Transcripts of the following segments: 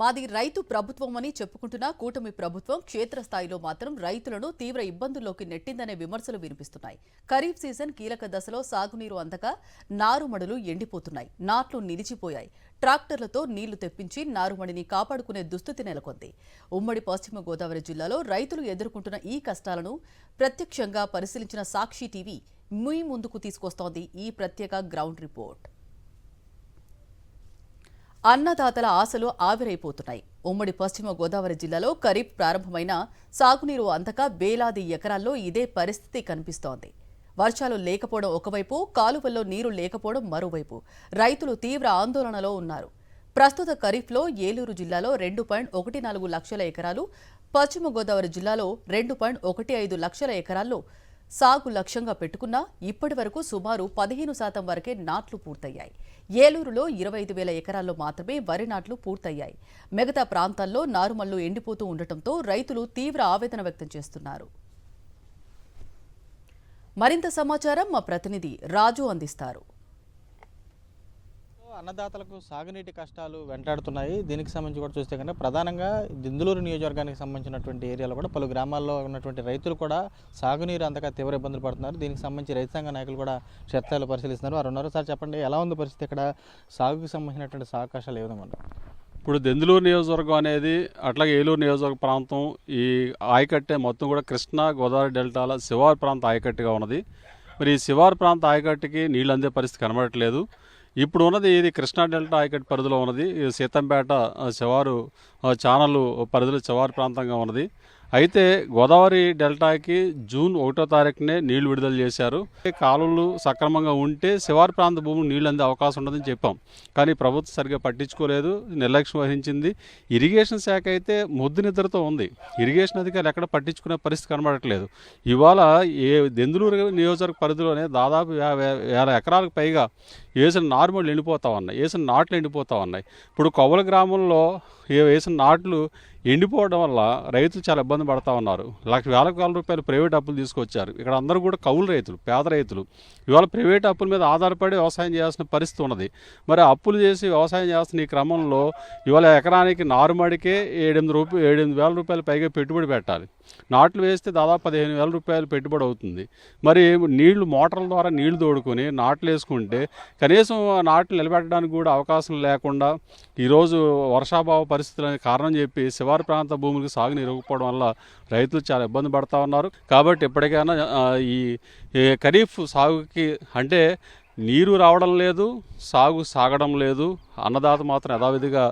మాది రైతు ప్రభుత్వం అని చెప్పుకుంటున్న కూటమి ప్రభుత్వం క్షేత్రస్థాయిలో మాత్రం రైతులను తీవ్ర ఇబ్బందుల్లోకి నెట్టిందనే విమర్శలు వినిపిస్తున్నాయి. ఖరీఫ్ సీజన్ కీలక దశలో సాగునీరు అందక నారుమడులు ఎండిపోతున్నాయి, నాట్లు నిలిచిపోయాయి. ట్రాక్టర్లతో నీళ్లు తెప్పించి నారుమడిని కాపాడుకునే దుస్థితి నెలకొంది. ఉమ్మడి పశ్చిమ గోదావరి జిల్లాలో రైతులు ఎదుర్కొంటున్న ఈ కష్టాలను ప్రత్యక్షంగా పరిశీలించిన సాక్షి టీవీ మీ ముందుకు తీసుకొస్తోంది ఈ ప్రత్యేక గ్రౌండ్ రిపోర్ట్. అన్నదాతల ఆశలు ఆవిరైపోతున్నాయి. ఉమ్మడి పశ్చిమ గోదావరి జిల్లాలో ఖరీఫ్ ప్రారంభమైన సాగునీరు అందక వేలాది ఎకరాల్లో ఇదే పరిస్థితి కనిపిస్తోంది. వర్షాలు లేకపోవడం ఒకవైపు, కాలువల్లో నీరు లేకపోవడం మరోవైపు రైతులు తీవ్ర ఆందోళనలో ఉన్నారు. ప్రస్తుత ఖరీఫ్లో ఏలూరు జిల్లాలో 2.14 లక్షల ఎకరాలు, పశ్చిమ గోదావరి జిల్లాలో 2.15 లక్షల ఎకరాల్లో సాగు లక్ష్యంగా పెట్టుకున్నా ఇప్పటి వరకు సుమారు 15% వరకే నాట్లు పూర్తయ్యాయి. ఏలూరులో 25,000 ఎకరాల్లో మాత్రమే వరి నాట్లు పూర్తయ్యాయి. మిగతా ప్రాంతాల్లో నారుమళ్లు ఎండిపోతూ ఉండటంతో రైతులు తీవ్ర ఆవేదన వ్యక్తం చేస్తున్నారు. మరింత సమాచారం మా ప్రతినిధి రాజు అందిస్తారు. అన్నదాతలకు సాగునీటి కష్టాలు వెంటాడుతున్నాయి. దీనికి సంబంధించి కూడా చూస్తే కనుక ప్రధానంగా దెందులూరు నియోజకవర్గానికి సంబంధించినటువంటి ఏరియాలో కూడా పలు గ్రామాల్లో ఉన్నటువంటి రైతులు కూడా సాగునీరు అందక తీవ్ర ఇబ్బందులు పడుతున్నారు. దీనికి సంబంధించి రైతు సంఘ నాయకులు కూడా క్షేత్రాలు పరిశీలిస్తున్నారు. వారు ఉన్నారు. సార్ చెప్పండి, ఎలా ఉంది పరిస్థితి ఇక్కడ? సాగుకు సంబంధించినటువంటి సాగు కష్టాలు ఏ విధంగా ఉన్నాయి? ఇప్పుడు దెందులూరు నియోజకవర్గం అనేది, అట్లాగే ఏలూరు నియోజకవర్గ ప్రాంతం, ఈ ఆయకట్టే మొత్తం కూడా కృష్ణా గోదావరి డెల్టాల శివారు ప్రాంత ఆయకట్టుగా ఉన్నది. మరి ఈ శివారు ప్రాంత ఆయకట్టుకి నీళ్ళు అందే పరిస్థితి కనబడట్లేదు. ఇప్పుడు ఉన్నది ఇది కృష్ణా డెల్టా ఆయకట్టు పరిధిలో ఉన్నది. సీతంపేట శివారు ఛానల్ పరిధిలో శివారు ప్రాంతంగా ఉన్నది. అయితే గోదావరి డెల్టాకి జూన్ 1వ తారీఖునే నీళ్లు విడుదల చేశారు. కాలువలు సక్రమంగా ఉంటే శివారు ప్రాంత భూములు నీళ్ళు అందే అవకాశం ఉండదని చెప్పాం. కానీ ప్రభుత్వం సరిగ్గా పట్టించుకోలేదు, నిర్లక్ష్యం వహించింది. ఇరిగేషన్ శాఖ అయితే మొద్దు నిద్రతో ఉంది. ఇరిగేషన్ అధికారులు ఎక్కడ పట్టించుకునే పరిస్థితి కనబడట్లేదు. ఇవాళ దెందులూరు నియోజకవర్గ పరిధిలోనే దాదాపు 50,000 ఎకరాలకు పైగా వేసిన నారుమళ్ళు ఎండిపోతా ఉన్నాయి, వేసిన నాట్లు ఎండిపోతా ఉన్నాయి. ఇప్పుడు కౌల గ్రామంలో వేసిన నాట్లు ఎండిపోవడం వల్ల రైతులు చాలా ఇబ్బంది పడతా ఉన్నారు. వేల రూపాయలు ప్రైవేట్ అప్పులు తీసుకొచ్చారు. ఇక్కడ అందరూ కూడా కౌలు రైతులు, పేద రైతులు. ఇవాళ ప్రైవేట్ అప్పుల మీద ఆధారపడి వ్యవసాయం చేయాల్సిన పరిస్థితి ఉన్నది. మరి అప్పులు చేసి వ్యవసాయం చేస్తున్న ఈ క్రమంలో ఇవాళ ఎకరానికి నారుమడికే 7,000 రూపాయలు పైగా పెట్టుబడి పెట్టాలి. నాట్లు వేస్తే దాదాపు 15,000 రూపాయలు పెట్టుబడి అవుతుంది. మరి నీళ్లు మోటార్ల ద్వారా నీళ్లు తోడుకొని నాట్లు వేసుకుంటే కనీసం నాట్లు నిలబెట్టడానికి కూడా అవకాశం లేకుండా ఈరోజు వర్షాభావ పరిస్థితులని కారణం చెప్పి శివారు ప్రాంత భూములకు సాగునీరు ఇవ్వకపోవడం వల్ల రైతులు చాలా ఇబ్బంది పడతా ఉన్నారు. కాబట్టి ఎప్పటికైనా ఈ ఖరీఫ్ సాగుకి అంటే నీరు రావడం లేదు, సాగు సాగడం లేదు. అన్నదాత మాత్రం యథావిధిగా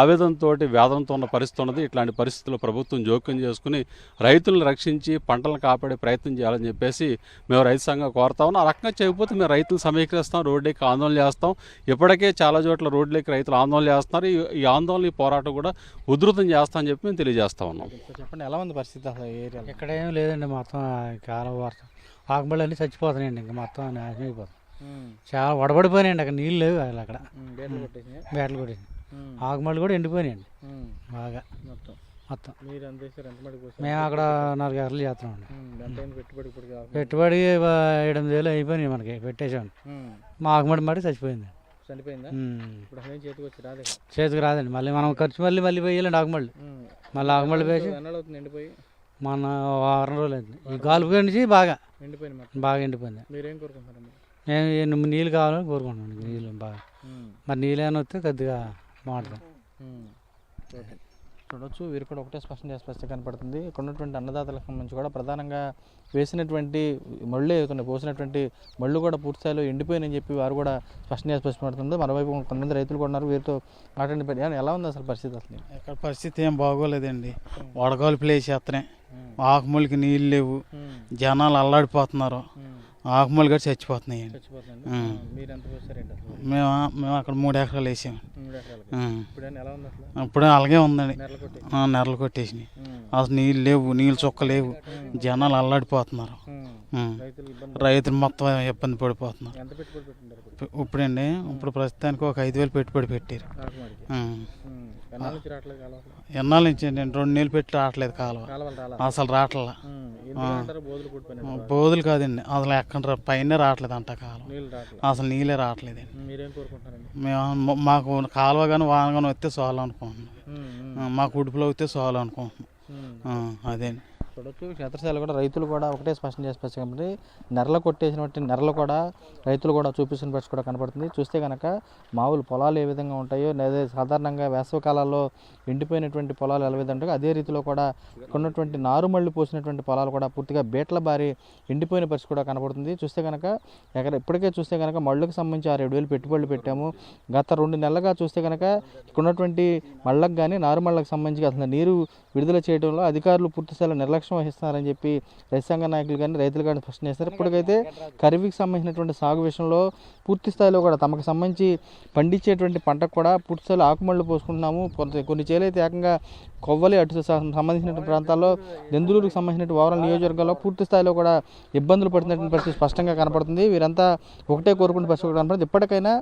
ఆవేదనతో వేదనతో ఉన్న పరిస్థితి ఉన్నది. ఇట్లాంటి పరిస్థితుల్లో ప్రభుత్వం జోక్యం చేసుకుని రైతులను రక్షించి పంటలను కాపాడే ప్రయత్నం చేయాలని చెప్పేసి మేము రైతు సంఘం కోరుతా ఉన్నాం. ఆ రకంగా చేయకపోతే మేము రైతులు సమీకరిస్తాం, రోడ్లెక్కి ఆందోళన చేస్తాం. ఇప్పటికే చాలా చోట్ల రోడ్లెక్కి రైతులు ఆందోళన చేస్తున్నారు. ఈ ఆందోళన, ఈ పోరాటం కూడా ఉధృతం చేస్తామని చెప్పి మేము తెలియజేస్తా ఉన్నాం. చెప్పండి, ఎలా ఉంది పరిస్థితి అసలు ఏరియా? ఇక్కడ ఏం లేదండి, మొత్తం కాలం వర్షం ఆకుమళ్ళు అన్నీ చచ్చిపోతున్నాయండి. ఇంకా మొత్తం నాశనం అయిపోతుంది. చాలా వడబడిపోయినాయండి. అక్కడ నీళ్ళు లేవు. అక్కడ బేటలు కొట్టేసి ఆకుమళ్ళు కూడా ఎండిపోయినాయండి బాగా మొత్తం. మేము అక్కడ 4 ఎకరాలు చేస్తున్నామండి. పెట్టుబడి 7,000 అయిపోయినాయి. మనకి పెట్టేసామండి. మా ఆకుమడి మడి చచ్చిపోయింది. చేతికి రాదండి. మళ్ళీ మనం ఖర్చు మళ్ళీ వేయాలండి ఆకుమళ్ళు. మళ్ళీ ఆకుమళ్ళు వేసి మన 6 రోజులు అయింది. ఈ గాలుపు నుంచి బాగా ఎండిపోయింది. నేను నీళ్ళు కావాలని కోరుకుంటున్నాను. నీళ్ళు బాగా మరి నీళ్ళు ఏమైనా వస్తే కొద్దిగా మాట్లాడతాం. చూడవచ్చు, వీరు కూడా ఒకటే స్పష్టం కనపడుతుంది. ఇక్కడ ఉన్నటువంటి అన్నదాతలకు సంబంధించి కూడా ప్రధానంగా వేసినటువంటి మళ్ళు అవుతున్నాయి, పోసినటువంటి మళ్ళు కూడా పూర్తిస్థాయిలో ఎండిపోయినని చెప్పి వారు కూడా స్పష్టపడుతుంది. మరోవైపు కొంతమంది రైతులు కూడా ఉన్నారు. వీరితో మాట్లాడి ఎలా ఉంది అసలు పరిస్థితి? అసలు ఇక్కడ పరిస్థితి ఏం బాగోలేదండి. వడగాలు ప్లేస్ చేస్తున్నాయి, ఆకుమూలకి నీళ్ళు లేవు, జనాలు అల్లాడిపోతున్నారు, ఆకుమూలు కూడా చచ్చిపోతున్నాయండి. మేము అక్కడ 3 ఎకరాలు వేసాము. ఇప్పుడు అలాగే ఉందండి. నెరలు కొట్టేసినాయి. అసలు నీళ్ళు లేవు, నీళ్ళు చుక్క లేవు, జనాలు అల్లాడిపోతున్నారు. రైతులు మొత్తం ఇబ్బంది పడిపోతున్నారు. ఇప్పుడండి ఇప్పుడు ప్రస్తుతానికి ఒక 5,000 పెట్టుబడి పెట్టారు. ఎన్నాళ్ళ నుంచి 2 నెలలు పెట్టి రావట్లేదు కాలువ, అసలు రావట్లా. బోధులు కాదండి, అసలు ఎక్కడ పైన రావట్లేదు అంట కాలువ, అసలు నీళ్ళే రావట్లేదండి. మేము మాకు కాలువ కానీ వాన కానీ వస్తే చాలు అనుకుంటున్నాం. మాకు ఉడుపులో అయితే చాలు అనుకుంటున్నాం. అదే చూడొచ్చు క్షేత్రస్థాయిలో కూడా రైతులు కూడా ఒకటే స్పష్టం చేసి కాబట్టి నెరలు కొట్టేసినటువంటి నెరలు కూడా రైతులు కూడా చూపిస్తున్న పరిస్థితి కూడా కనపడుతుంది. చూస్తే కనుక మామూలు పొలాలు ఏ విధంగా ఉంటాయో లేదా సాధారణంగా వేసవి కాలాల్లో ఎండిపోయినటువంటి పొలాలు ఎలా విధంగా ఉంటాయో అదే రీతిలో కూడా ఉన్నటువంటి నారుమళ్ళు పోసినటువంటి పొలాలు కూడా పూర్తిగా బేట్ల బారి ఎండిపోయిన పరిస్థితి కూడా కనపడుతుంది. చూస్తే కనుక ఇప్పటికే చూస్తే కనుక మళ్ళకు సంబంధించి 6-7 పెట్టుబడులు పెట్టాము. గత 2 నెలలుగా చూస్తే కనుక ఇక్కడ ఉన్నటువంటి మళ్ళకు కానీ నారుమళ్ళకు సంబంధించి అసలు నీరు విడుదల చేయడంలో అధికారులు పూర్తి స్థాయిలో నిర్లక్ష్యం వహిస్తున్నారని చెప్పి రైతు సంఘ నాయకులు కానీ రైతులు కానీ స్పష్టం చేస్తారు. ఇప్పటికైతే ఖరీఫ్కి సంబంధించినటువంటి సాగు విషయంలో పూర్తి స్థాయిలో కూడా తమకు సంబంధించి పండించేటువంటి పంటకు కూడా పూర్తి స్థాయిలో ఆకుమళ్ళు పోసుకుంటున్నాము. కొన్ని చేలైతే ఏకంగా కొవ్వలి అటు సంబంధించినటువంటి ప్రాంతాల్లో దెందులూరుకు సంబంధించిన ఓవరాల్ నియోజకవర్గాల్లో పూర్తి స్థాయిలో కూడా ఇబ్బందులు పడుతున్నటువంటి పరిస్థితి స్పష్టంగా కనపడుతుంది. వీరంతా ఒకటే కోరుకునే పరిస్థితి కనపడుతుంది. ఇప్పటికైనా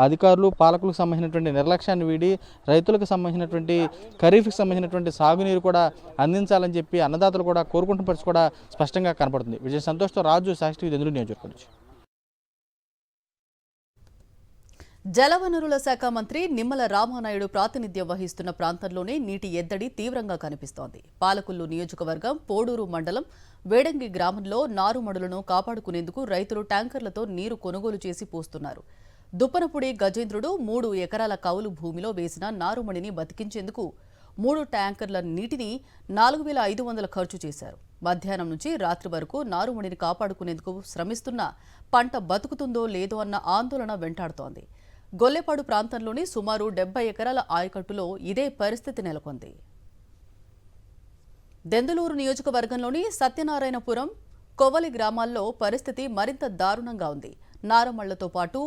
అధికారులు పాలకులకు సంబంధించినటువంటి నిర్లక్ష్యాన్ని వీడి రైతులకు సంబంధించినటువంటి ఖరీఫ్కి సంబంధించినటువంటి సాగునీరు కూడా అందించాలని చెప్పి అన్నదాతలు కూడా కోరుకుంటున్న పరిస్థితి కూడా స్పష్టంగా కనపడుతుంది. విజయ సంతోష్తో రాజు, సాక్షి, దెందులూరు నియోజకవర్గం. జలవనరుల శాఖ మంత్రి నిమ్మల రామానాయుడు ప్రాతినిధ్యం వహిస్తున్న ప్రాంతంలోనే నీటి ఎద్దడి తీవ్రంగా కనిపిస్తోంది. పాలకుల్లు నియోజకవర్గం పోడూరు మండలం వేడంగి గ్రామంలో నారుమడులను కాపాడుకునేందుకు రైతులు ట్యాంకర్లతో నీరు కొనుగోలు చేసి పోస్తున్నారు. దుప్పనపుడి గజేంద్రుడు 3 ఎకరాల కౌలు భూమిలో వేసిన నారుమడిని బతికించేందుకు 3 ట్యాంకర్ల నీటిని 4,500 ఖర్చు చేశారు. మధ్యాహ్నం నుంచి రాత్రి వరకు నారుమడిని కాపాడుకునేందుకు శ్రమిస్తున్న పంట బతుకుతుందో లేదో అన్న ఆందోళన వెంటాడుతోంది. గొల్లెపాడు ప్రాంతంలోని సుమారు 70 ఎకరాల ఆయకట్టులో ఇదే పరిస్థితి నెలకొంది. దెందులూరు నియోజకవర్గంలోని సత్యనారాయణపురం, కొవ్వలి గ్రామాల్లో పరిస్థితి మరింత దారుణంగా ఉంది. నారమళ్లతో పాటు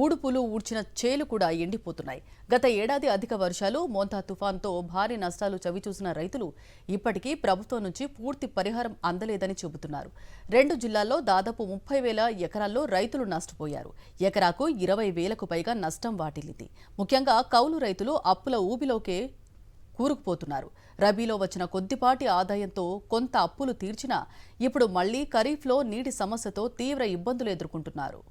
ఊడుపులు ఊడ్చిన చేలు కూడా ఎండిపోతున్నాయి. గత ఏడాది అధిక వర్షాలు, మోంతా తుఫాన్తో భారీ నష్టాలు చవిచూసిన రైతులు ఇప్పటికీ ప్రభుత్వం నుంచి పూర్తి పరిహారం అందలేదని చెబుతున్నారు. 2 జిల్లాల్లో దాదాపు 30,000 ఎకరాల్లో రైతులు నష్టపోయారు. ఎకరాకు 20,000కు పైగా నష్టం వాటిల్లింది. ముఖ్యంగా కౌలు రైతులు అప్పుల ఊబిలోకే కూరుకుపోతున్నారు. రబీలో వచ్చిన కొద్దిపాటి ఆదాయంతో కొంత అప్పులు తీర్చినా ఇప్పుడు మళ్లీ ఖరీఫ్లో నీటి సమస్యతో తీవ్ర ఇబ్బందులు ఎదుర్కొంటున్నారు.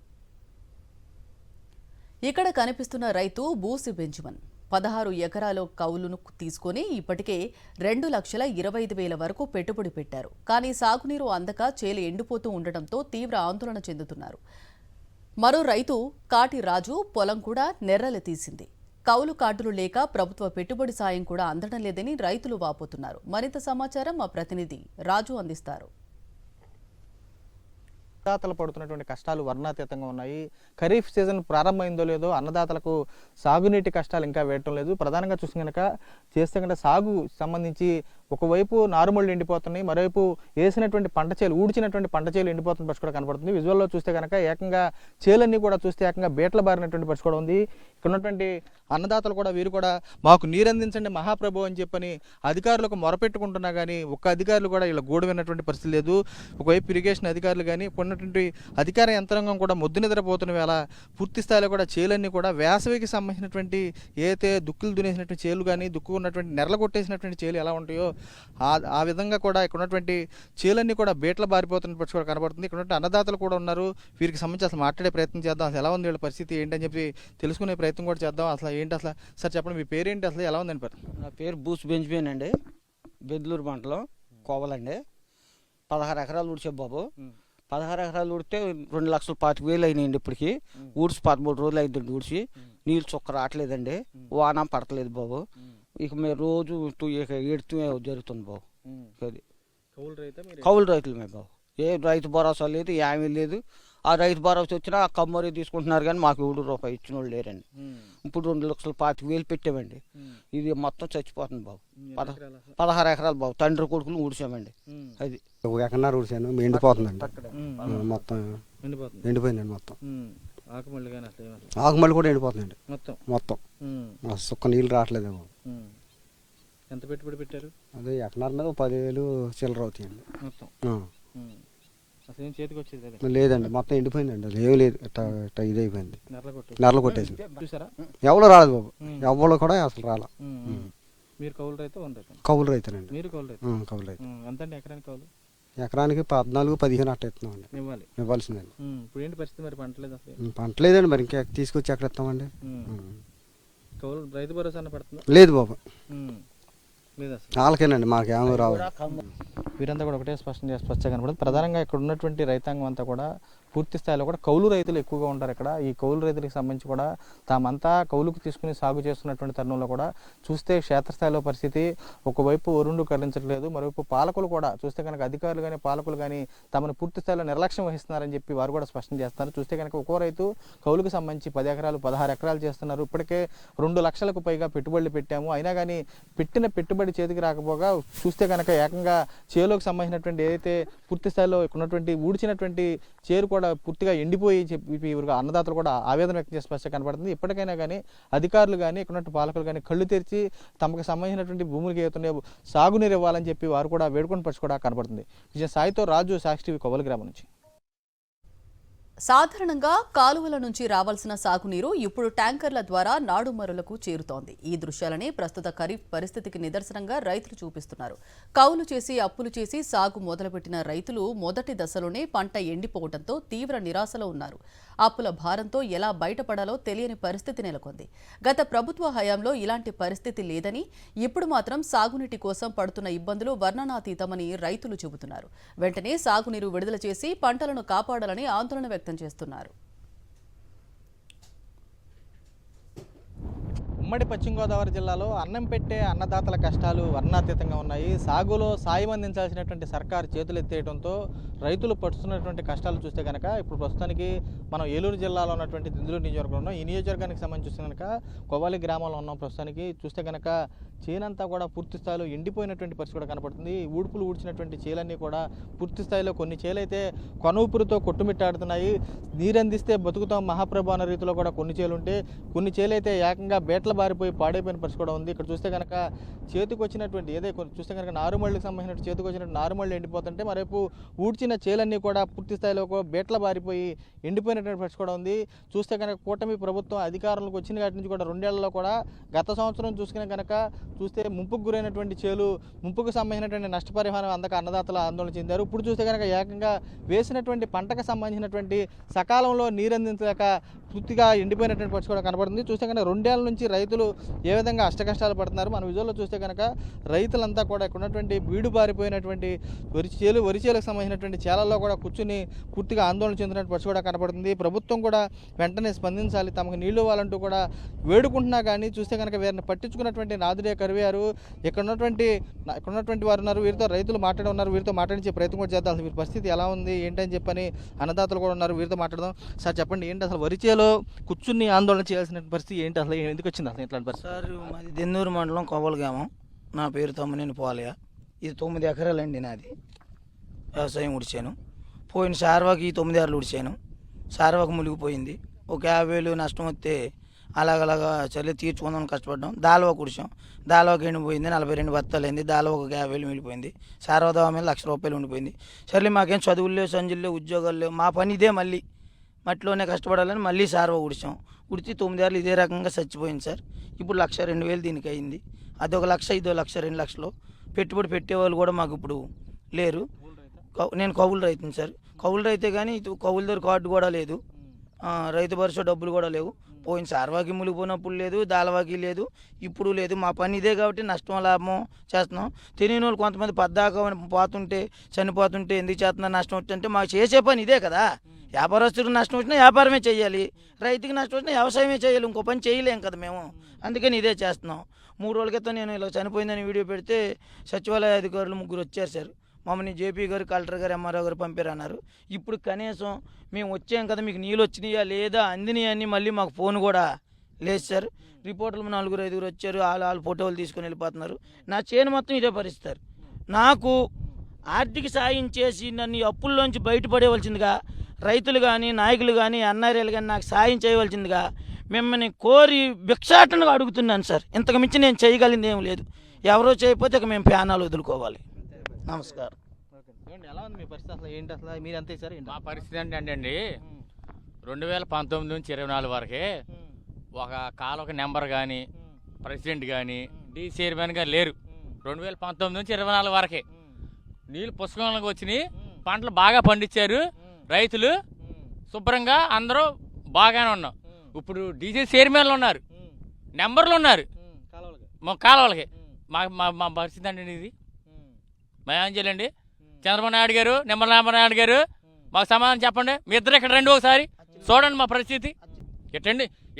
ఇక్కడ కనిపిస్తున్న రైతు బూసి బెంజమిన్ 16 ఎకరాల కౌలును తీసుకుని ఇప్పటికే 2,25,000 వరకు పెట్టుబడి పెట్టారు. కానీ సాగునీరు అందక చేలు ఎండిపోతూ ఉండటంతో తీవ్ర ఆందోళన చెందుతున్నారు. మరో రైతు కాటి రాజు పొలం కూడా నెర్రలు తీసింది. కౌలు కార్డులు లేక ప్రభుత్వ పెట్టుబడి సాయం కూడా అందడం లేదని రైతులు వాపోతున్నారు. మరింత సమాచారం మా ప్రతినిధి రాజు అందిస్తారు. అన్నదాతలు పడుతున్నటువంటి కష్టాలు వర్ణాతీతంగా ఉన్నాయి. ఖరీఫ్ సీజన్ ప్రారంభమైందో లేదో అన్నదాతలకు సాగునీటి కష్టాలు ఇంకా వేయటం లేదు. ప్రధానంగా చూసి కనుక సాగు సంబంధించి ఒకవైపు నారుమళ్ళు ఎండిపోతున్నాయి, మరోవైపు వేసినటువంటి పంట చేలు ఊడ్చినటువంటి పంట చేలు ఎండిపోతున్న పరిస్థితి కూడా కనపడుతుంది. విజువల్లో చూస్తే కనుక ఏకంగా చేలన్నీ కూడా చూస్తే ఏకంగా బేట్ల బారినటువంటి పరిస్థితి కూడా ఉంది. ఇక్కడ ఉన్నటువంటి అన్నదాతలు కూడా వీరు కూడా మాకు నీరందించండి మహాప్రభు అని చెప్పని అధికారులకు మొరపెట్టుకుంటున్నా కానీ ఒక్క అధికారులు కూడా ఇలా గూడు విన్నటువంటి పరిస్థితి లేదు. ఒకవైపు ఇరిగేషన్ అధికారులు కానీ ఉన్నటువంటి అధికార యంత్రాంగం కూడా మొద్దు నిద్రపోతున్న వేళ పూర్తి స్థాయిలో కూడా చేలన్నీ కూడా వేసవికి సంబంధించినటువంటి ఏదైతే దుక్కులు దునేసినటువంటి చేలు కానీ దుక్కు ఉన్నటువంటి నెరల కొట్టేసినటువంటి చేలు ఎలా ఉంటాయో ఆ విధంగా కూడా ఇక్కడ ఉన్నటువంటి చేలన్నీ కూడా బేట్ల బారిపోతున్న పరిస్థితి కూడా కనబడుతుంది. ఇక్కడ ఉన్నటువంటి అన్నదాతలు కూడా ఉన్నారు. వీరికి సంబంధించి అసలు మాట్లాడే ప్రయత్నం చేద్దాం. అసలు ఎలా ఉంది వీళ్ళ పరిస్థితి ఏంటని చెప్పి తెలుసుకునే ప్రయత్నం కూడా చేద్దాం. అసలు ఏంటి అసలు సార్ చెప్పండి, మీ పేరేంటి, అసలు ఎలా ఉందని పేరు? నా పేరు బూస్ బెంజమిన్ అండి. బెందులూరు మండలం కోవలండి. 16 ఎకరాలు ఊడ్చే బాబు. 16 ఎకరాలు ఊడితే 2,25,000 అయినాయండి. ఇప్పటికి ఊడ్చి 13 రోజులు అయిందండి. ఊడ్చి నీళ్ళు చుక్క రావట్లేదండి, వాన పడతలేదు బాబు. ఇక మేము రోజు ఏడుతూ జరుగుతుంది బాబు. అది కౌలు రైతులు మేము బాబు. ఏ రైతు భరోసా లేదు, ఏమీ లేదు. ఆ రైతు భరోసా వచ్చినా ఆ కమ్మరి తీసుకుంటున్నారు కానీ మాకు ₹1 ఇచ్చిన వాళ్ళు లేరండి. ఇప్పుడు 2,25,000 పెట్టామండి. ఇది మొత్తం చచ్చిపోతుంది బాబు. 16 ఎకరాలు బాబు, తండ్రి కొడుకులు ఊడ్చామండి. అది 1 ఎకరన్నర ఊడ్చాను, ఎండిపోతుందండి మొత్తం. ఎండిపోయిందండి మొత్తం. ఆకుమల్లి కూడా ఎండిపోతుందండి మొత్తం. సుక్క నీళ్ళు రావట్లేదు బాబు. ఎంత పెట్టుబడి పెట్టారు? అదే ఎకరన్నర మీద 10,000 చిల్లర అవుతాయండి మొత్తం. చేతికి వచ్చేది లేదండి, మొత్తం ఎండిపోయిందండి. అది ఏం లేదు, ఇది అయిపోయింది, నెరలు కొట్టేసి. చూసారా? ఎవరు రాలేదు బాబు, ఎవరు కూడా అసలు రాలా. మీరు కౌలు రైతు? కౌలు రైతునండి. మీరు కౌలు రైతు? కౌలు రైతు. ఎంతండి ఎకరానికి కౌలు? ఎకరానికి 14-15 అట్ట ఇస్తున్నామండి. ఇవ్వాల్సిందండి. ఇప్పుడు ఏంటి పరిస్థితి మరి? పంటలేదు అసలు? పంటలేదండి, మరి ఇంకా తీసుకొచ్చి ఎక్కడ ఇస్తామండి. కౌలు రైతు భరోసా అన్న పడుతుందా? లేదు బాబు, లేదు అసలు. వాళ్ళకేనండి, మాకేమో రావు. వీరంతా కూడా ఒకటే స్పష్టంగా కనపడుతుంది. ప్రధానంగా ఇక్కడ ఉన్నటువంటి రైతాంగం అంతా కూడా పూర్తి స్థాయిలో కూడా కౌలు రైతులు ఎక్కువగా ఉంటారు ఇక్కడ. ఈ కౌలు రైతులకు సంబంధించి కూడా తామంతా కౌలుకు తీసుకుని సాగు చేస్తున్నటువంటి తరుణంలో కూడా చూస్తే క్షేత్రస్థాయిలో పరిస్థితి ఒకవైపు వరుణుడు కరుణించట్లేదు, మరోవైపు పాలకులు కూడా చూస్తే కనుక అధికారులు కానీ పాలకులు కానీ తమను పూర్తి స్థాయిలో నిర్లక్ష్యం వహిస్తున్నారని చెప్పి వారు కూడా స్పష్టం చేస్తున్నారు. చూస్తే కనుక ఒక్కో రైతు కౌలుకు సంబంధించి 10 ఎకరాలు 16 ఎకరాలు చేస్తున్నారు. ఇప్పటికే 2 లక్షలకు పైగా పెట్టుబడులు పెట్టాము, అయినా కానీ పెట్టిన పెట్టుబడి చేతికి రాకపోగా చూస్తే కనుక ఏకంగా చేలోకి సంబంధించినటువంటి ఏదైతే పూర్తి స్థాయిలో ఉన్నటువంటి ఊడ్చినటువంటి చేరు కూడా పూర్తిగా ఎండిపోయి చెప్పి అన్నదాతలు కూడా ఆవేదన వ్యక్తం చేసే స్పష్టంగా కనపడుతుంది. ఇప్పటికైనా కానీ అధికారులు కానీ ఇక్కడ పాలకులు కానీ కళ్ళు తెరిచి తమకు సంబంధించినటువంటి భూములకి ఏవైతే సాగునీరు ఇవ్వాలని చెప్పి వారు కూడా వేడుకొని పచ్చి కూడా కనపడుతుంది. విజయ సాయితో రాజు, సాక్షి టీవీ, కొవ్వలి గ్రామం నుంచి. సాధారణంగా కాలువల నుంచి రావాల్సిన సాగునీరు ఇప్పుడు ట్యాంకర్ల ద్వారా నాడుమరులకు చేరుతోంది. ఈ దృశ్యాలని ప్రస్తుత ఖరీఫ్ పరిస్థితికి నిదర్శనంగా రైతులు చూపిస్తున్నారు. కౌలు చేసి అప్పులు చేసి సాగు మొదలుపెట్టిన రైతులు మొదటి దశలోనే పంట ఎండిపోవడంతో తీవ్ర నిరాశలో ఉన్నారు. అప్పుల భారంతో ఎలా బయటపడాలో తెలియని పరిస్థితి నెలకొంది. గత ప్రభుత్వ హయాంలో ఇలాంటి పరిస్థితి లేదని, ఇప్పుడు మాత్రం సాగునీటి కోసం పడుతున్న ఇబ్బందులు వర్ణనాతీతమని రైతులు చెబుతున్నారు. వెంటనే సాగునీరు విడుదల చేసి పంటలను కాపాడాలని ఆందోళన వ్యక్తం చేస్తున్నారు. ఉమ్మడి పశ్చిమ గోదావరి జిల్లాలో అన్నం పెట్టే అన్నదాతల కష్టాలు వర్ణాతీతంగా ఉన్నాయి. సాగులో సాయం అందించాల్సినటువంటి సర్కారు చేతులు ఎత్తేయడంతో రైతులు పడుతున్నటువంటి కష్టాలు చూస్తే కనుక ఇప్పుడు ప్రస్తుతానికి మనం ఏలూరు జిల్లాలో ఉన్నటువంటి దిందులూరు నియోజకవర్గంలో ఉన్నాం. ఈ నియోజకవర్గానికి సంబంధించి చూస్తే కనుక కొవ్వాలి గ్రామంలో ఉన్నాం. ప్రస్తుతానికి చూస్తే కనుక చేనంతా కూడా పూర్తి స్థాయిలో ఎండిపోయినటువంటి పరిస్థితి కూడా కనపడుతుంది. ఊడ్పులు ఊడ్చినటువంటి చేలన్నీ కూడా పూర్తి స్థాయిలో కొన్ని చేలైతే కొనూపురితో కొట్టుమిట్టాడుతున్నాయి. నీరందిస్తే బతుకుతాం మహాప్రభు అన్న రీతిలో కూడా కొన్ని చేలు ఉంటే, కొన్ని చేలైతే ఏకంగా బేట్ల బారిపోయి పాడైపోయిన పరిస్థితి కూడా ఉంది. ఇక్కడ చూస్తే కనుక చేతికి వచ్చినటువంటి చూస్తే కనుక నారుమళ్ళకి సంబంధించిన చేతికి వచ్చినటువంటి నారుమళ్ళు ఎండిపోతుంటే, మరేపు ఊడ్చిన చేలన్నీ కూడా పూర్తి స్థాయిలో బేట్ల బారిపోయి ఎండిపోయినటువంటి పరిస్థితి కూడా ఉంది. చూస్తే కనుక కూటమి ప్రభుత్వం అధికారంలోకి వచ్చిన వాటి నుంచి కూడా 2 ఏళ్లలో కూడా గత సంవత్సరం చూసుకునే కనుక చూస్తే ముంపుకు గురైనటువంటి చేలు, ముంపుకు సంబంధించినటువంటి నష్టపరిహారం అందక అన్నదాతలు ఆందోళన చెందారు. ఇప్పుడు చూస్తే కనుక ఏకంగా వేసినటువంటి పంటకు సంబంధించినటువంటి సకాలంలో నీరందించలేక పూర్తిగా ఎండిపోయినటువంటి పరిస్థితి కూడా కనబడుతుంది. చూస్తే కనుక 2 ఏళ్ల నుంచి రైతులు ఏ విధంగా అష్టకష్టాలు పడుతున్నారు. మన విజువల్లో చూస్తే కనుక రైతులంతా కూడా ఇక్కడ ఉన్నటువంటి బీడు బారిపోయినటువంటి వరి చేలకు సంబంధించినటువంటి చేలల్లో కూడా కూర్చుని పూర్తిగా ఆందోళన చెందినటువంటి పరిస్థితి కూడా కనబడుతుంది. ప్రభుత్వం కూడా వెంటనే స్పందించాలి, తమకు నీళ్లు ఇవ్వాలంటూ కూడా వేడుకుంటున్నా కానీ చూస్తే కనుక వీరిని పట్టించుకున్నటువంటి నాదుడే కరివారు. ఇక్కడ ఉన్నటువంటి వారు ఉన్నారు, వీరితో రైతులు మాట్లాడి ఉన్నారు, వీరితో మాట్లాడించే ప్రయత్నం కూడా చేద్దాం. వీరి పరిస్థితి ఎలా ఉంది ఏంటని చెప్పని అన్నదాతలు కూడా ఉన్నారు, వీరితో మాట్లాడదాం. సార్ చెప్పండి, ఏంటి అసలు వరి చేలో కూర్చుని ఆందోళన చేయాల్సిన పరిస్థితి ఏంటి, అసలు ఎందుకు వచ్చింది అసలు ఇట్లాంటి పరిస్థితి? సార్ మాది దెన్నూరు మండలం కొవ్వలి గ్రామం. నా పేరు తమ్మునేని పోలయ్య. ఇది 9 ఎకరాలండి నాది. వ్యవసాయం ఉడిచాను. పోయిన సార్వాకి 9 ఏళ్ళు ఉడిచాను. సార్వాకి మునిగిపోయింది. ఒక 50,000 నష్టం వస్తే అలాగలాగా చర్యలు తీర్చుకుందాం కష్టపడ్డాం. దాల్వా కుడిచాం, దాల్వాకి ఎండిపోయింది. 42 బత్తాలు అయింది. దాల్వా ఒక 50,000 మిగిలిపోయింది. సార్వదా మీద ₹1,00,000 ఉండిపోయింది. సర్లే మాకేం చదువులు లేవు, సంజులు లేవు, ఉద్యోగాలు లేవు, మా పని ఇదే, మళ్ళీ మట్టిలోనే కష్టపడాలని మళ్ళీ సార్వా ఉడిచాం. ఉడిచి 9 ఏళ్ళు ఇదే రకంగా చచ్చిపోయింది సార్. ఇప్పుడు 1,02,000 దీనికి అయింది. అది 1,00,000, ఇదో 1,00,000, 2 లక్షలు పెట్టుబడి పెట్టేవాళ్ళు కూడా మాకు ఇప్పుడు లేరు. నేను కౌలు రైతుని సార్. కౌలు రైతే కానీ కౌలు దగ్గర కార్డు కూడా లేదు, రైతు భరోసా డబ్బులు కూడా లేవు. పోయిన సార్వాకి మునిగిపోయినప్పుడు లేదు, దాల్వాకి లేదు, ఇప్పుడు లేదు. మా పని ఇదే కాబట్టి నష్టం లాభం చేస్తున్నాం. తెలియని వాళ్ళు కొంతమంది పద్దాకా పోతుంటే చనిపోతుంటే ఎందుకు చేస్తున్నా నష్టం వచ్చిందంటే మాకు చేసే పని ఇదే కదా. వ్యాపారస్తుడికి నష్టం వచ్చినా వ్యాపారమే చేయాలి, రైతుకి నష్టం వచ్చినా వ్యవసాయమే చేయాలి, ఇంకో పని చేయలేం కదా మేము. అందుకని ఇదే చేస్తున్నాం. 3 రోజుల క్రితం నేను ఇలా చనిపోయిందని వీడియో పెడితే సచివాలయ అధికారులు 3 వచ్చారు సార్. మమ్మల్ని జేపీ గారు, కలెక్టర్ గారు, ఎంఆర్ఓ గారు పంపారన్నారు. ఇప్పుడు కనీసం మేము వచ్చాం కదా, మీకు నీళ్ళు వచ్చినాయా లేదా అందినాయా అని మళ్ళీ మాకు ఫోన్ కూడా లేదు సార్. రిపోర్టర్లు 4-5 వచ్చారు, వాళ్ళు ఫోటోలు తీసుకొని వెళ్ళిపోతున్నారు. నా చేను మొత్తం ఇదే పరిస్థితి. నాకు ఆర్థిక సాయం చేసి నన్ను అప్పుల్లోంచి బయటపడేవలసిందిగా రైతులు కానీ, నాయకులు కానీ, ఎన్ఆర్ఏలు కానీ నాకు సాయం చేయవలసిందిగా మిమ్మల్ని కోరి భిక్షాటనగా అడుగుతున్నాను సార్. ఇంతకు మించి నేను చేయగలిగింది ఏం లేదు. ఎవరో చేయకపోతే ఇక మేము ప్యానాలు వదులుకోవాలి. నమస్కారం. ఎలా ఉంది మీ పరిస్థితి అసలు ఏంటి, అసలు మీరు ఎంత ఇచ్చారు? మా పరిస్థితి ఏంటంటే 2019 నుంచి 24 వరకే ఒక కాలువకి నెంబర్ కానీ, ప్రెసిడెంట్ కానీ, డి చైర్మన్ కానీ లేరు. 2019 నుంచి 24 వరకే నీళ్ళు పుష్కలంగా వచ్చినాయి, పంటలు బాగా పండించారు, రైతులు శుభ్రంగా అందరూ బాగానే ఉన్నాం. ఇప్పుడు డీజే చైర్మన్లు ఉన్నారు, నెంబర్లు ఉన్నారు మా కాలువలకి మా మా మా పరిస్థితి అండి ఇది మేమేం చేయాలండి? చంద్రబాబు నాయుడు గారు, నిమ్మల నాయుడు గారు మాకు సమాధానం చెప్పండి. మీ ఇద్దరు ఇక్కడ రండి ఒకసారి చూడండి మా పరిస్థితి.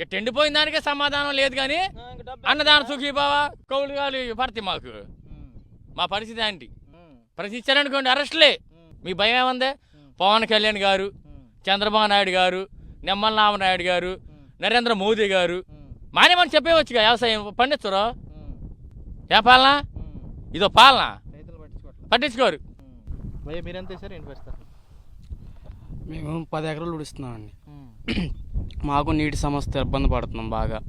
ఇట్ట ఎండిపోయిన దానికే సమాధానం లేదు కానీ అన్నదాన సుఖీభావ కౌలు గాలి పడతాయి మాకు. మా పరిస్థితి ఏంటి? ప్రశ్నించారనుకోండి అరెస్టులే. మీ భయం ఏముంది? పవన్ కళ్యాణ్ గారు, చంద్రబాబు నాయుడు గారు, నిమ్మల రామనాయుడు గారు, నరేంద్ర మోదీ గారు మానేమని చెప్పేవచ్చుగా. వ్యవసాయం పండించరు. ఏ పాలన? ఇదో పాలన. పట్టించుకోరు. భయ్య మీరెంత వేసారు? ఏంటి పరిస్థితి? మేము 10 ఎకరాలు ఉడిస్తున్నామండి. మాకు నీటి సమస్య ఇబ్బంది పడుతున్నాం బాగా.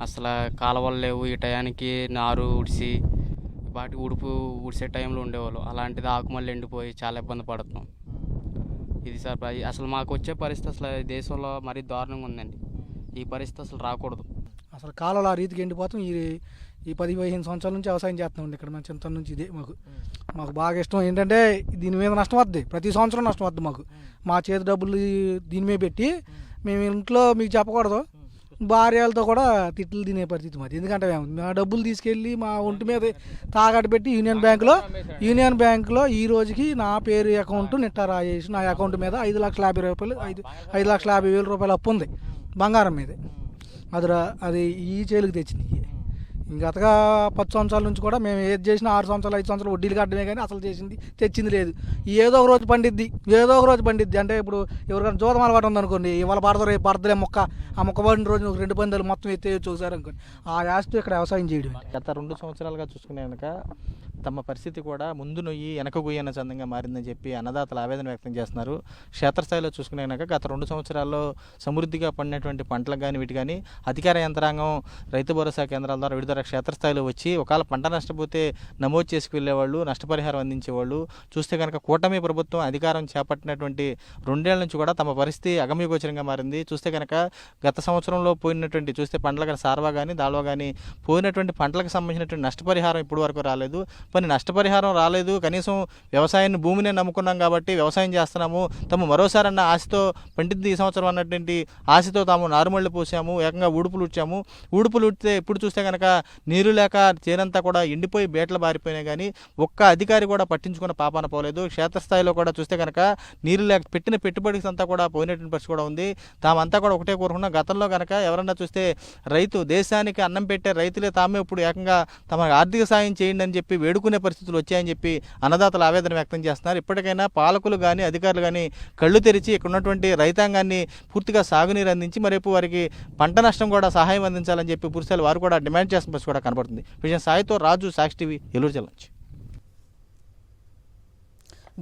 అసలు కాలువలు లేవు. ఈ టయానికి నారు ఉడిసి వాటి ఉడిసే టైంలో ఉండేవాళ్ళు. అలాంటిది ఆకుమల్లి ఎండిపోయి చాలా ఇబ్బంది పడుతున్నాం. ఇది సార్ అసలు మాకు వచ్చే పరిస్థితి అసలు దేశంలో మరీ దారుణంగా ఉందండి. ఈ పరిస్థితి అసలు రాకూడదు. అసలు కాలువలు ఆ రీతికి ఎండిపోతాం. ఈ 10-15 సంవత్సరాల నుంచి వ్యవసాయం చేస్తున్నాం ఇక్కడ మన చింతల నుంచి. ఇదే మాకు బాగా ఇష్టం. ఏంటంటే దీని మీద నష్టం వద్ది, ప్రతి సంవత్సరం నష్టం వద్దు మాకు. మా చేతి డబ్బులు దీని మీద పెట్టి మేము ఇంట్లో మీకు చెప్పకూడదు, భార్యలతో కూడా తిట్లు తినే పరిస్థితి మాది. ఎందుకంటే మా డబ్బులు తీసుకెళ్ళి మా ఒంటి మీద తాకట్టు పెట్టి యూనియన్ బ్యాంకులో ఈ రోజుకి నా పేరు అకౌంట్ నిట్టా రాజేసి నా అకౌంట్ మీద 5,50,000 రూపాయలు అప్పు ఉంది బంగారం మీద. అది ఈ చేలుకి తెచ్చినాయి. గతగా 10 సంవత్సరాల నుంచి కూడా మేము ఏది చేసినా 6 సంవత్సరాలు 5 సంవత్సరాలు వడ్డీలు కట్టడమే కానీ అసలు తెచ్చింది లేదు. ఏదో ఒక రోజు పండిద్ది. అంటే ఇప్పుడు ఎవరికైనా జోదం అలవాటు ఉందనుకోండి, ఇవాళ పడతారు రేపు పడతలే మొక్క, ఆ మొక్క పడిన రోజు 2 పందాలు మొత్తం ఎత్తేయచ్చు ఒకసారి అనుకోండి. ఆ యాస్తో ఇక్కడ వ్యవసాయం చేయడం. గత 2 సంవత్సరాలుగా చూసుకునే కనుక తమ పరిస్థితి కూడా ముందు నొయ్యి వెనక గొయ్యి అన్న చందంగా మారిందని చెప్పి అన్నదాతలు ఆవేదన వ్యక్తం చేస్తున్నారు. క్షేత్రస్థాయిలో చూసుకునే కనుక గత 2 సంవత్సరాల్లో సమృద్ధిగా పండినటువంటి పంటలకు కానీ వీటి కానీ అధికార యంత్రాంగం రైతు భరోసా కేంద్రాల ద్వారా వివిధ క్షేత్రస్థాయిలో వచ్చి ఒకవేళ పంట నష్టపోతే నమోదు చేసుకువెళ్ళేవాళ్ళు, నష్టపరిహారం అందించేవాళ్ళు. చూస్తే కనుక కూటమి ప్రభుత్వం అధికారం చేపట్టినటువంటి 2 ఏళ్ల నుంచి కూడా తమ పరిస్థితి అగమ్యగోచరంగా మారింది. చూస్తే కనుక గత సంవత్సరంలో పోయినటువంటి చూస్తే పంటల కానీ సార్వా కానీ దాల్వా కానీ పోయినటువంటి పంటలకు సంబంధించినటువంటి నష్టపరిహారం ఇప్పటి వరకు రాలేదు. మరి నష్టపరిహారం రాలేదు, కనీసం వ్యవసాయాన్ని భూమినే నమ్ముకున్నాం కాబట్టి వ్యవసాయం చేస్తున్నాము, తాము మరోసారన్న ఆశతో పండిద్ది ఈ సంవత్సరం అన్నటువంటి ఆశతో తాము నారుమళ్ళు పోసాము, ఏకంగా ఊడుపులు ఉడితే ఇప్పుడు చూస్తే కనుక నీరు లేక చేనంతా కూడా ఎండిపోయి బేటలు బారిపోయినాయి కానీ ఒక్క అధికారి కూడా పట్టించుకున్న పాపాన పోలేదు. క్షేత్రస్థాయిలో కూడా చూస్తే కనుక నీరు లేక పెట్టిన పెట్టుబడికి అంతా కూడా పోయినటువంటి పరిస్థితి కూడా ఉంది. తామంతా కూడా ఒకటే కోరుకున్నాం. గతంలో కనుక ఎవరన్నా చూస్తే రైతు దేశానికి అన్నం పెట్టే రైతులే తామే ఇప్పుడు ఏకంగా తమ ఆర్థిక సాయం చేయండి అని చెప్పి వేడుకునే పరిస్థితులు వచ్చాయని చెప్పి అన్నదాతలు ఆవేదన వ్యక్తం చేస్తున్నారు. ఇప్పటికైనా పాలకులు కానీ అధికారులు కానీ కళ్ళు తెరిచి ఇక్కడ ఉన్నటువంటి రైతాంగాన్ని పూర్తిగా సాగునీరు అందించి మరేపు వారికి పంట నష్టం కూడా సహాయం అందించాలని చెప్పి పురుషాలు వారు కూడా డిమాండ్ చేస్తున్న పరిస్థితి కూడా కనబడుతుంది. విజయం సాయితో రాజు, సాక్షి టీవీ, ఏలూరు జిల్లా నుంచి.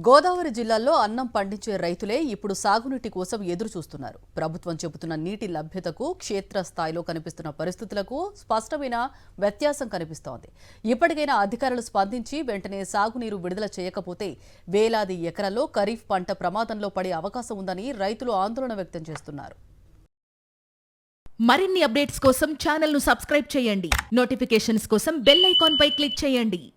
గోదావరి జిల్లాలో అన్నం పండించే రైతులే ఇప్పుడు సాగునీటి కోసం ఎదురు చూస్తున్నారు. ప్రభుత్వం చెబుతున్న నీటి లభ్యతకు క్షేత్రస్థాయిలో కనిపిస్తున్న పరిస్థితులకు స్పష్టమైన వ్యత్యాసం కనిపిస్తోంది. ఇప్పటికైనా అధికారులు స్పందించి వెంటనే సాగునీరు విడుదల చేయకపోతే వేలాది ఎకరాల్లో ఖరీఫ్ పంట ప్రమాదంలో పడే అవకాశం ఉందని రైతులు ఆందోళన వ్యక్తం చేస్తున్నారు. మరిన్ని అప్డేట్స్ కోసం ఛానల్ను సబ్స్క్రైబ్ చేయండి. నోటిఫికేషన్స్ కోసం బెల్ ఐకాన్ పై క్లిక్ చేయండి.